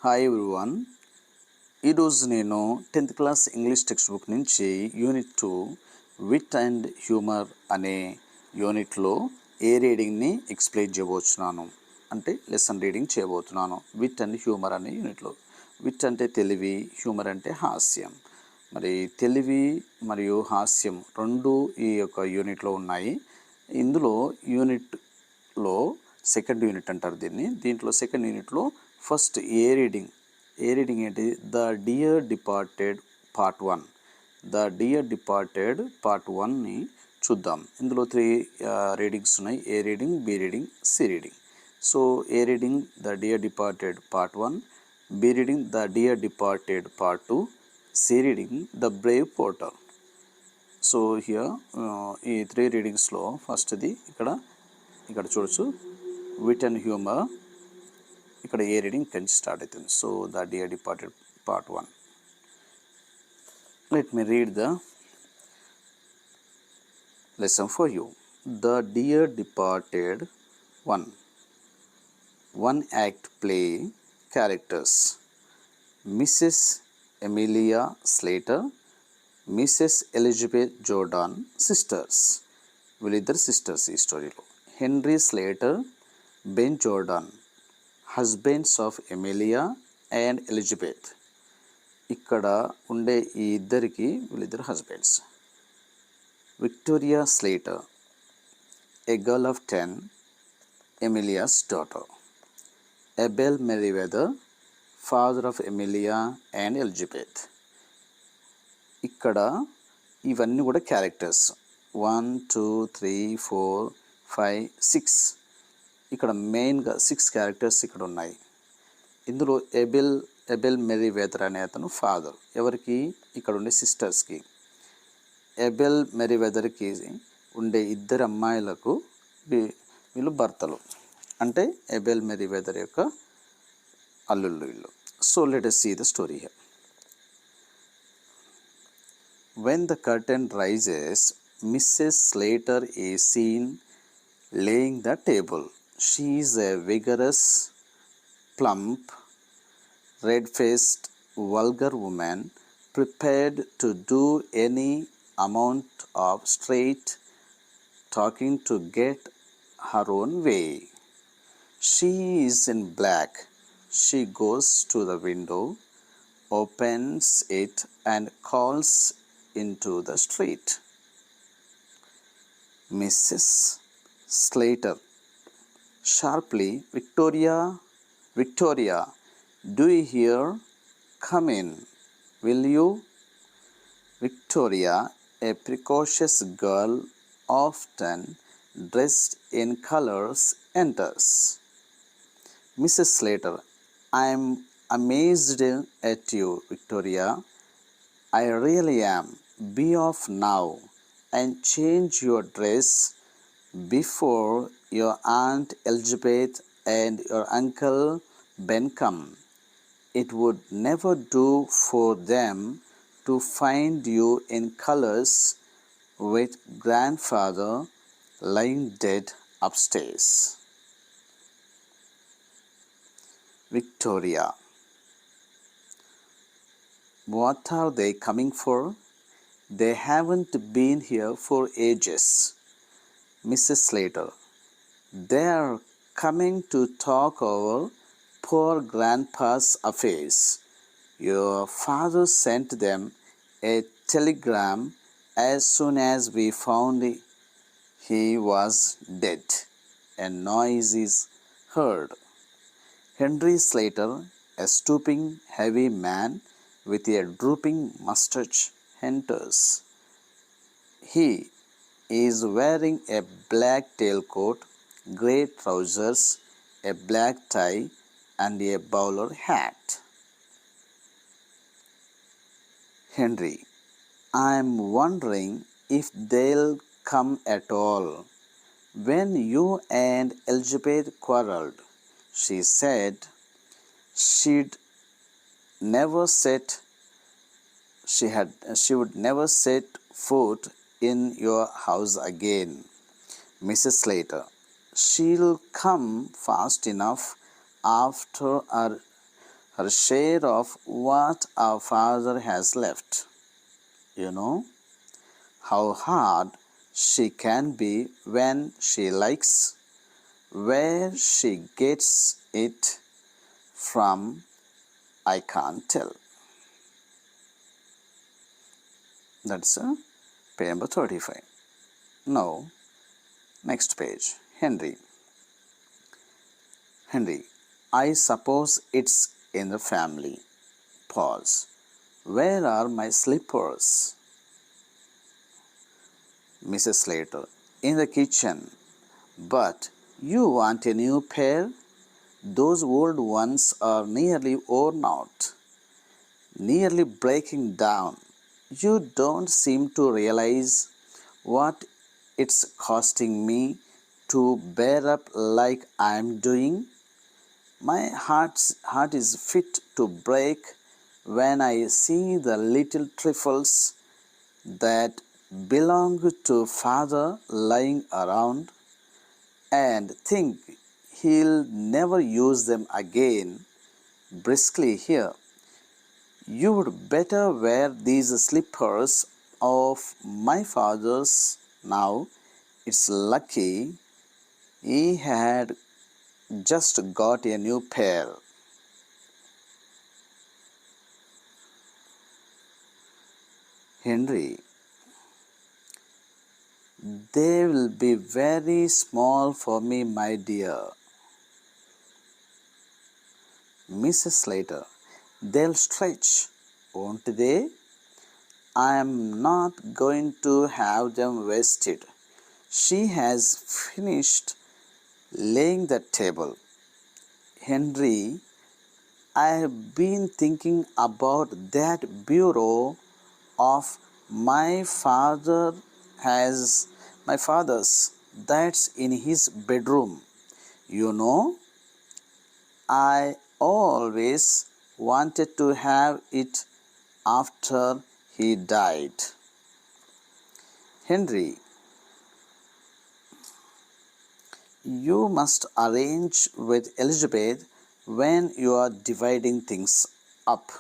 Hi everyone. ఈరోజు నేను 10th class English text book నుంచి యూనిట్ 2 విట్ అండ్ హ్యూమర్ అనే యూనిట్లో ఏ రీడింగ్ని ఎక్స్ప్లెయిన్ చేయబోతున్నాను, అంటే లెసన్ రీడింగ్ చేయబోతున్నాను. విట్ అండ్ హ్యూమర్ అనే యూనిట్లో విట్ అంటే తెలివి, హ్యూమర్ అంటే హాస్యం. మరి తెలివి మరియు హాస్యం రెండు ఈ యొక్క యూనిట్లో ఉన్నాయి. ఇందులో యూనిట్లో సెకండ్ యూనిట్ అంటారు దీంట్లో సెకండ్ యూనిట్లో ఫస్ట్ ఏ రీడింగ్ ఏంటి? The dear departed part 1. The dear departed part 1ని చూద్దాం. ఇందులో 3 రీడింగ్స్ ఉన్నాయి: A reading, B reading, C reading. So A reading the dear departed part 1, B reading the dear departed part 2, C reading the brave porter. So here ఈ 3 రీడింగ్స్లో ఫస్ట్ది ఇక్కడ చూడొచ్చు, VIT and humour. ఇక్కడ a reading నుంచి start అవుతుంది. So the dear departed part 1. Let me read the lesson for you. The dear departed 1. One act play. Characters: Mrs. Amelia Slater, Mrs. Elizabeth Jordan. Sisters, వీళ్ళిద్దరు sisters ఈ స్టోరీలో. Henry Slater, Ben Jordan, husbands of Emilia and Elizabeth. ఇక్కడ ఉండే ఈ ఇద్దరికి వీళ్ళిద్దరు husbands. Victoria Slater, a girl of 10, Emilia's daughter. Abel Meriwether, father of Emilia and Elizabeth. ఇక్కడ ఇవన్నీ కూడా క్యారెక్టర్స్. 1, 2, 3, 4, 5, 6. ఇక్కడ మెయిన్గా 6 క్యారెక్టర్స్ ఇక్కడ ఉన్నాయి. ఇందులో ఎబెల్ మెరివెదర్ అనే అతను ఫాదర్. ఎవరికి? ఇక్కడ ఉండే సిస్టర్స్కి. ఎబెల్ మెరివెదర్కి ఉండే 2 అమ్మాయిలకు వీళ్ళు భర్తలు, అంటే ఎబెల్ మెరివెదర్ యొక్క అల్లుళ్ళు వీళ్ళు. So let us see the story here. When the curtain rises, Mrs. Slater is seen laying the table. She is a vigorous, plump, red-faced, vulgar woman, prepared to do any amount of straight talking to get her own way. She is in black. She goes to the window, opens it, and calls into the street. Mrs. Slater sharply, Victoria, Victoria, do you hear? Come in, will you? Victoria, a precocious girl, often dressed in colors, enters. Mrs. Slater, I am amazed at you, Victoria. I really am. Be off now and change your dress before your Aunt Elizabeth and your Uncle Ben come. It would never do for them to find you in colors with grandfather lying dead upstairs. Victoria, what are they coming for? They haven't been here for ages. Mrs. Slater, they are coming to talk over poor grandpa's affairs. Your father sent them a telegram as soon as we found he was dead. A noise is heard. Henry Slater, a stooping, heavy man with a drooping mustache, enters. He is wearing a black tailcoat, grey trousers, a black tie, and a bowler hat. Henry, I am wondering if they'll come at all. When you and Elizabeth quarreled, she said she'd never set she would never set foot in your house again. Mrs. Slater, she'll come fast enough after our her share of what our father has left. You know how hard she can be when she likes. Where she gets it from, I can't tell. That's page number 35. Now, next page. Henry. Henry, I suppose it's in the family. Pause. Where are my slippers? Mrs. Slater. In the kitchen. But you want a new pair? Those old ones are nearly worn out, nearly breaking down. You don't seem to realize what it's costing me to bear up like I'm doing. My heart is fit to break when I see the little trifles that belong to father lying around and think he'll never use them again. Briskly here, you would better wear these slippers of my father's now. It's lucky he had just got a new pair. Henry, they will be very small for me, my dear. Mrs. Slater, they'll stretch, won't they? I am not going to have them wasted. She has finished laying the table. Henry, I have been thinking about that bureau of my father's that's in his bedroom. You know, I always wanted to have it after he died. Henry, you must arrange with Elizabeth when you are dividing things up.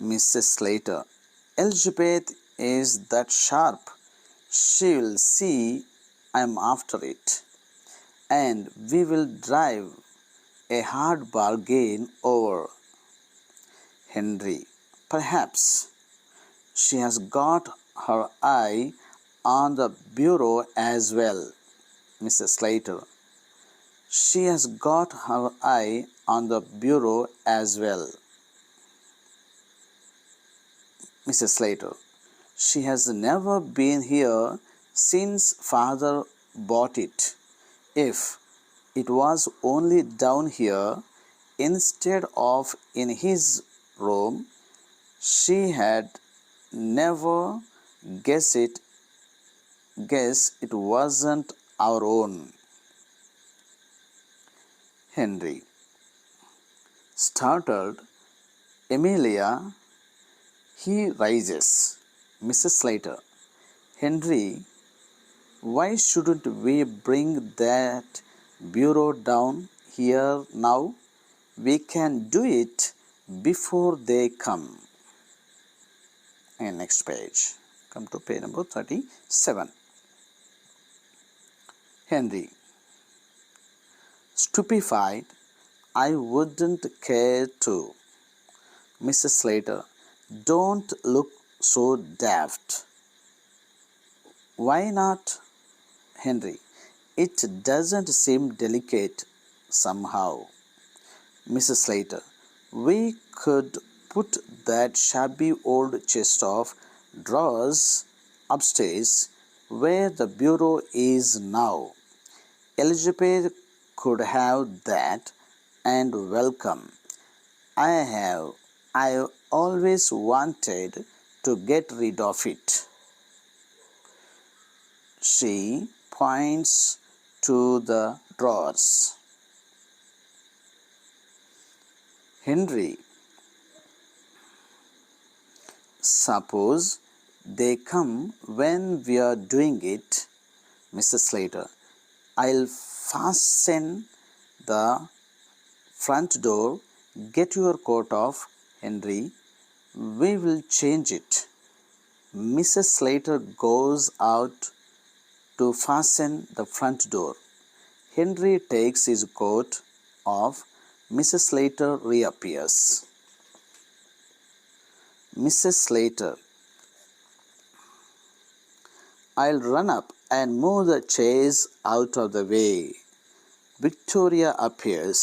Mrs. Slater, Elizabeth is that sharp. She will see I'm after it, and we will drive a hard bargain over. Henry, perhaps she has got her eye on the bureau as well. Mrs. Slater, she has got her eye on the bureau as well. Mrs. Slater, she has never been here since father bought it. If it was only down here instead of in his room, she had never guessed it wasn't our own. Henry, startled, Emilia, he rises. Mrs. Slater, Henry, why shouldn't we bring that bureau down here now? We can do it before they come. And next page. Come to page number 37. Henry, stupefied, I wouldn't care to. Mrs. Slater, don't look so daft. Why not? Henry, it doesn't seem delicate somehow. Mrs. Slater, we could put that shabby old chest of drawers upstairs where the bureau is now. Elizabeth could have that and welcome. I always wanted to get rid of it. She points to the drawers. Henry, suppose they come when we are doing it. Mrs. Slater, I'll fasten the Front door, get your coat off, Henry. We will change it. Mrs. Slater goes out to fasten the front door. Henry takes his coat off. Mrs. Slater reappears. Mrs. Slater, I'll run up and move the chairs out of the way. Victoria appears,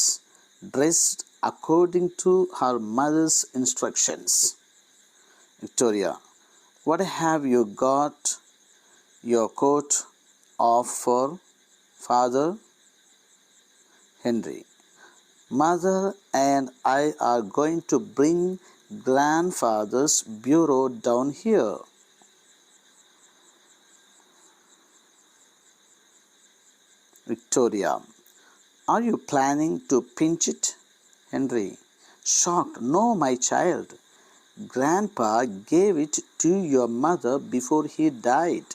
dressed according to her mother's instructions. Victoria, what have you got your coat off for, father? Henry, mother and I are going to bring grandfather's bureau down here. Victoria, are you planning to pinch it? Henry, shocked, no, my child. Grandpa gave it to your mother before he died.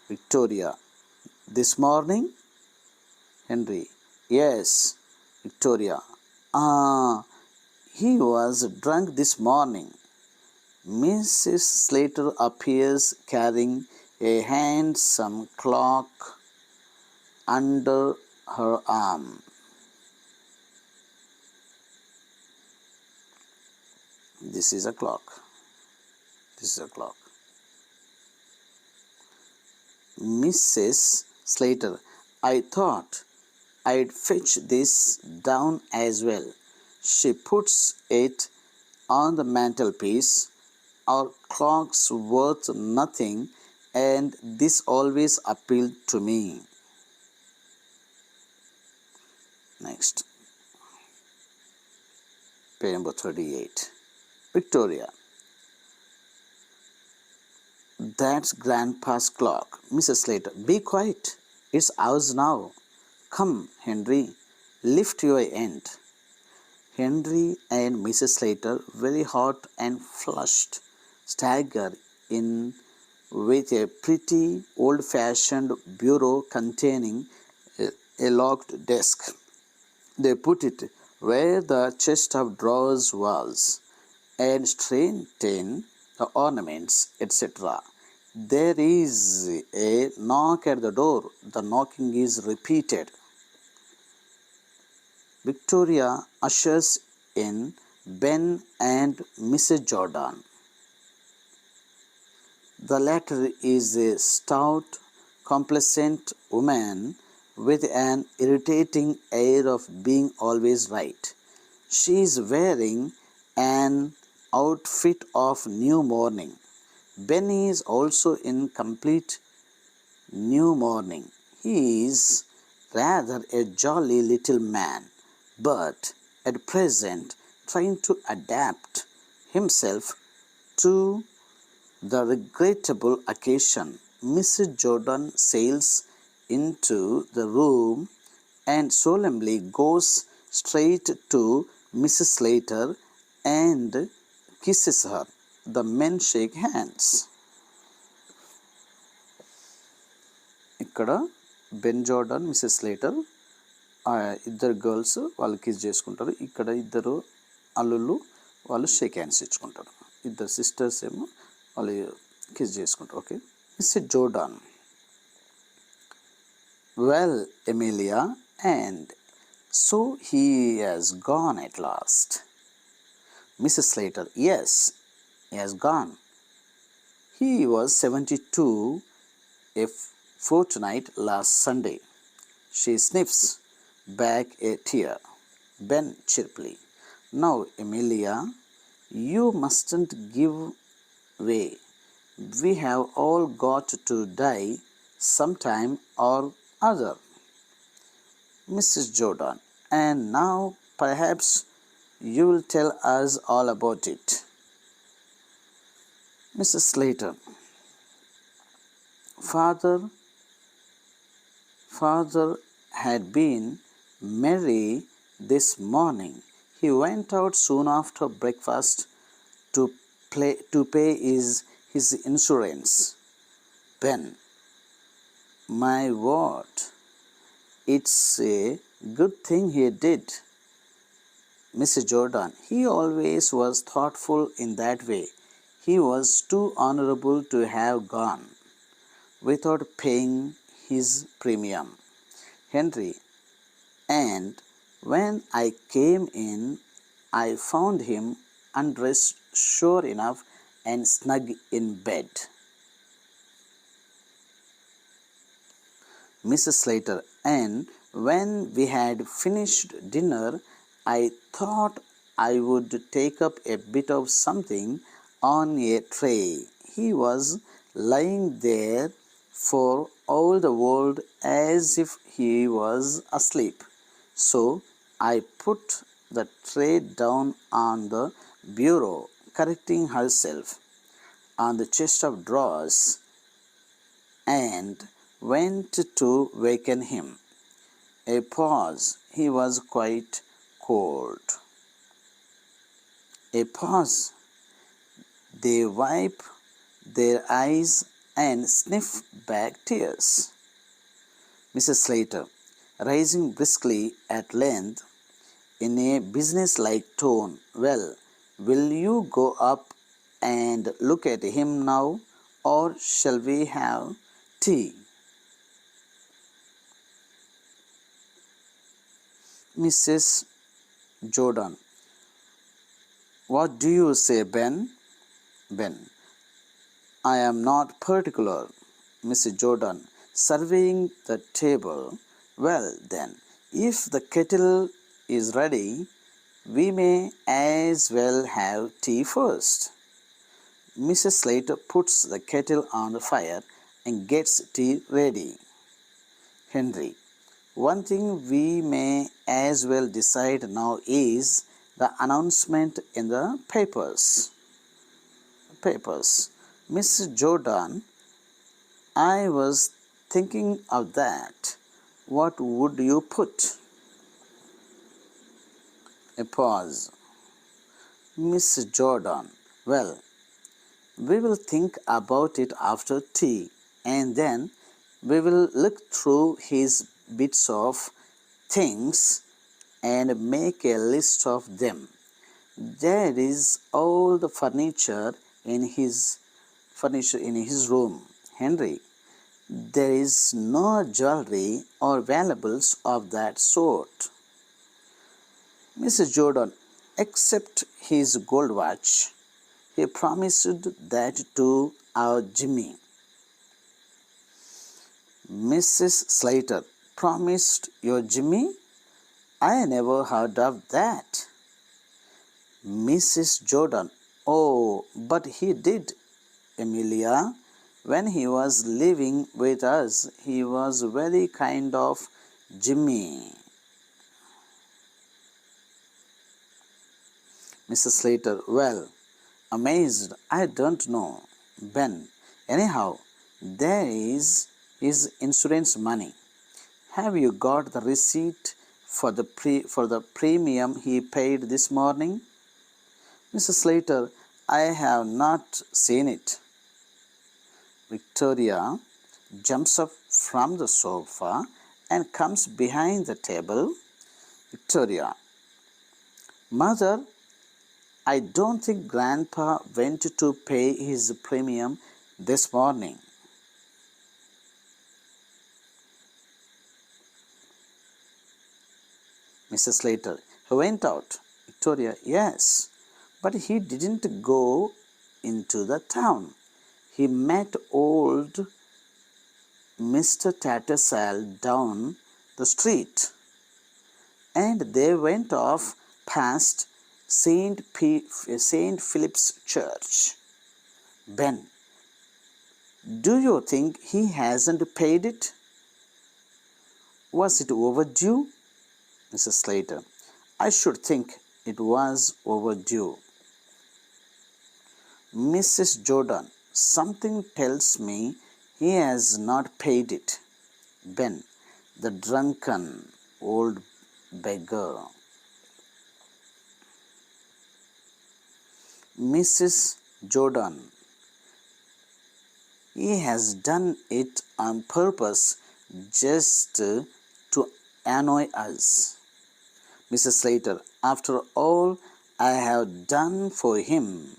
Victoria, this morning? Henry, yes. Victoria, he was drunk this morning. Mrs. Slater appears carrying a handsome clock under her arm. This is a clock. This is a clock. Mrs. Slater, I thought I'd fetch this down as well. She puts it on the mantelpiece. Our clock's worth nothing, and this always appealed to me. Next. Page number 38. Victoria, that's Grandpa's clock. Mrs. Slater, be quiet. It's ours now. Come, Henry, lift your end. Henry and Mrs. Slater, very hot and flushed, stagger in with a pretty old-fashioned bureau containing a locked desk. They put it where the chest of drawers was and straighten the ornaments, etc. There is a knock at the door. The knocking is repeated. Victoria ushers in Ben and Mrs. Jordan. The latter is a stout, complacent woman with an irritating air of being always right. She is wearing an outfit of new mourning. Ben is also in complete new mourning. He is rather a jolly little man, but at present trying to adapt himself to the regrettable occasion. Mrs. Jordan sails into the room and solemnly goes straight to Mrs. Slater and kisses her. The men shake hands. ఇక్కడ Ben Jordan, Mrs Slater ఇద్దరు girls వాళ్ళు kiss చేసుకుంటారు. ఇక్కడ ఇద్దరు అల్లుళ్ళు వాళ్ళు shake hands ఇచ్చుకుంటారు. ఇద్దరు sisters ఏమో వాళ్ళు కిస్ చేసుకుంటారు. Okay. Mister Jordan, well, Amelia, and so he has gone at last. Mrs. Slater, yes, he has gone. He was 72 a fortnight last Sunday. She sniffs back a tear. Ben cheerfully, now, Amelia, you mustn't give way. We have all got to die sometime or other. Mrs. Jordan, and now perhaps you will tell us all about it. Mrs. Slater, Father had been merry this morning. He went out soon after breakfast to pay his insurance. Ben, my word, it's a good thing he did. Mr. Jordan, he always was thoughtful in that way. He was too honorable to have gone without paying his premium. Henry, and when I came in, I found him undressed, sure enough, and snug in bed. Mrs. Slater, and when we had finished dinner, I thought I would take up a bit of something on a tray. He was lying there for all the world as if he was asleep. So I put the tray down on the bureau, correcting herself, on the chest of drawers, and went to waken him. A pause. He was quite cold. A pause. They wipe their eyes and sniff back tears. Mrs. Slater, rising briskly at length, in a business-like tone, well, will you go up and look at him now, or shall we have tea? Mrs. Jordan, what do you say, Ben? Ben, I am not particular. Mrs. Jordan, surveying the table. Well, then, if the kettle is ready, we may as well have tea first. Mrs. Slater puts the kettle on the fire and gets tea ready. Henry, one thing we may as well decide now is the announcement in the papers. Mrs. Jordan, I was thinking of that. What would you put? A pause. Mrs. Jordan, well, we will think about it after tea, and then we will look through his bits of things and make a list of them. There is all the furniture in his room, Henry. There is no jewelry or valuables of that sort. Mrs. Jordan, except his gold watch. He promised that to our Jimmy. Mrs. Slater, promised your Jimmy? I never heard of that. Mrs. Jordan, oh, but he did, Emilia. When he was living with us, he was very kind of Jimmy. Mrs. Slater, well, amazed, I don't know. Ben, anyhow, there is his insurance money. Have you got the receipt for the premium he paid this morning? Mrs. Slater, I have not seen it. Victoria jumps up from the sofa and comes behind the table. Victoria, Mother, I don't think Grandpa went to pay his premium this morning. Mrs. Slater, he went out. Victoria, yes, but he didn't go into the town. He met old Mr. Tattersall down the street, and they went off past Saint Philip's Church. Ben, do you think he hasn't paid it? Was it overdue? Mrs. Slater, I should think it was overdue. Mrs. Jordan, something tells me he has not paid it. Ben, the drunken old beggar. Mrs. Jordan, he has done it on purpose just to annoy us. Mrs. Slater, after all I have done for him,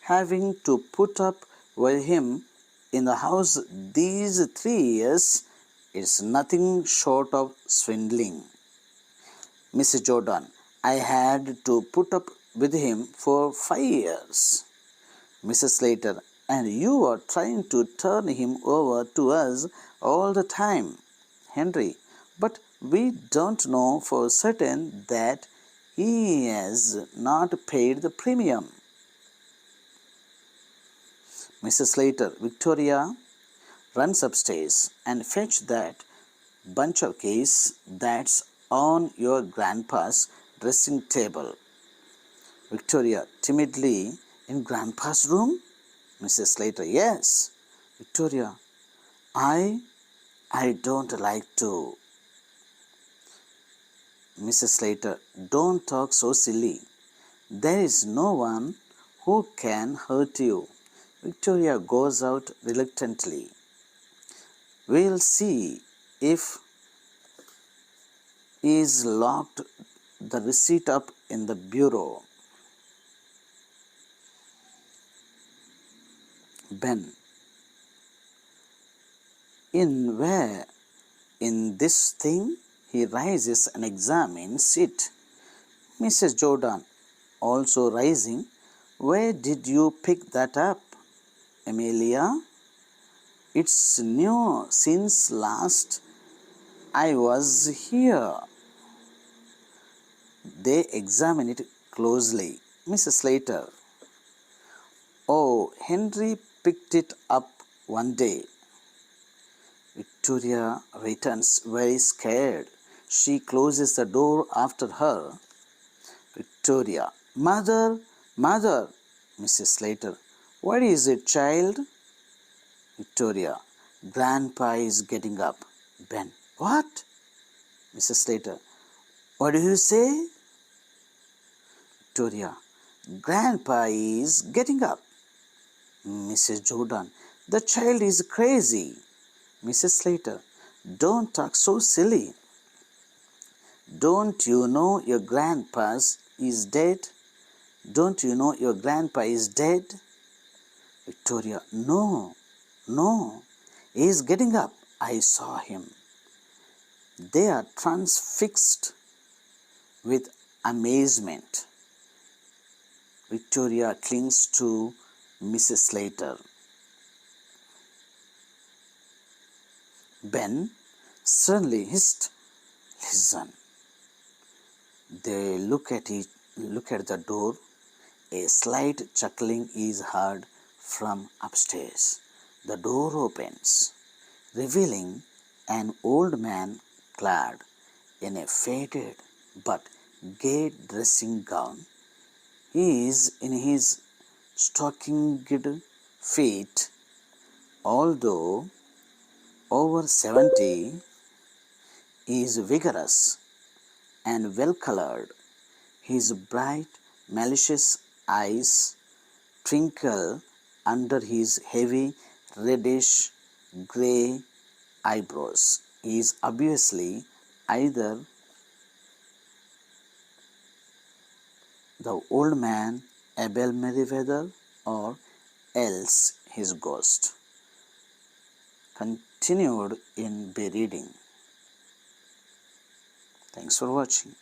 having to put up with him in the house these 3 years is nothing short of swindling. Mrs. Jordan, I had to put up with him for 5 years. Mrs. Slater, and you are trying to turn him over to us all the time, Henry, but we don't know for certain that he has not paid the premium. Mrs. Slater, Victoria runs upstairs and fetch that bunch of keys that's on your grandpa's dressing table. Victoria, timidly, in grandpa's room? Mrs. Slater, yes. Victoria, I don't like to. Mrs. Slater, don't talk so silly. There is no one who can hurt you. Victoria goes out reluctantly. We'll see if he's locked the receipt up in the bureau. Ben, in where? In this thing? He rises and examines it. Mrs. Jordan, also rising, where did you pick that up, Amelia? It's new since last I was here. They examine it closely. Mrs. Slater, oh, Henry picked it up one day. Victoria returns very scared. She closes the door after her. Victoria, Mother, Mother. Mrs. Slater, what is it, child? Victoria, Grandpa is getting up. Ben, what? Mrs. Slater, what do you say? Victoria, Grandpa is getting up. Mrs. Jordan, the child is crazy. Mrs. Slater, don't talk so silly. Don't you know your grandpa is dead? Don't you know your grandpa is dead? Victoria, no, he is getting up. I saw him. They are transfixed with amazement. Victoria clings to Mrs. Slater. Ben suddenly hissed, listen. They look at the door. A slight chuckling is heard from upstairs. The door opens, revealing an old man clad in a faded but gay dressing gown. He is in his stockinged feet. Although over 70, he is vigorous and well-colored. His bright, malicious eyes twinkle under his heavy, reddish-grey eyebrows. He is obviously either the old man, Abel Merriweather, or else his ghost. Continued in B reading. Thanks for watching.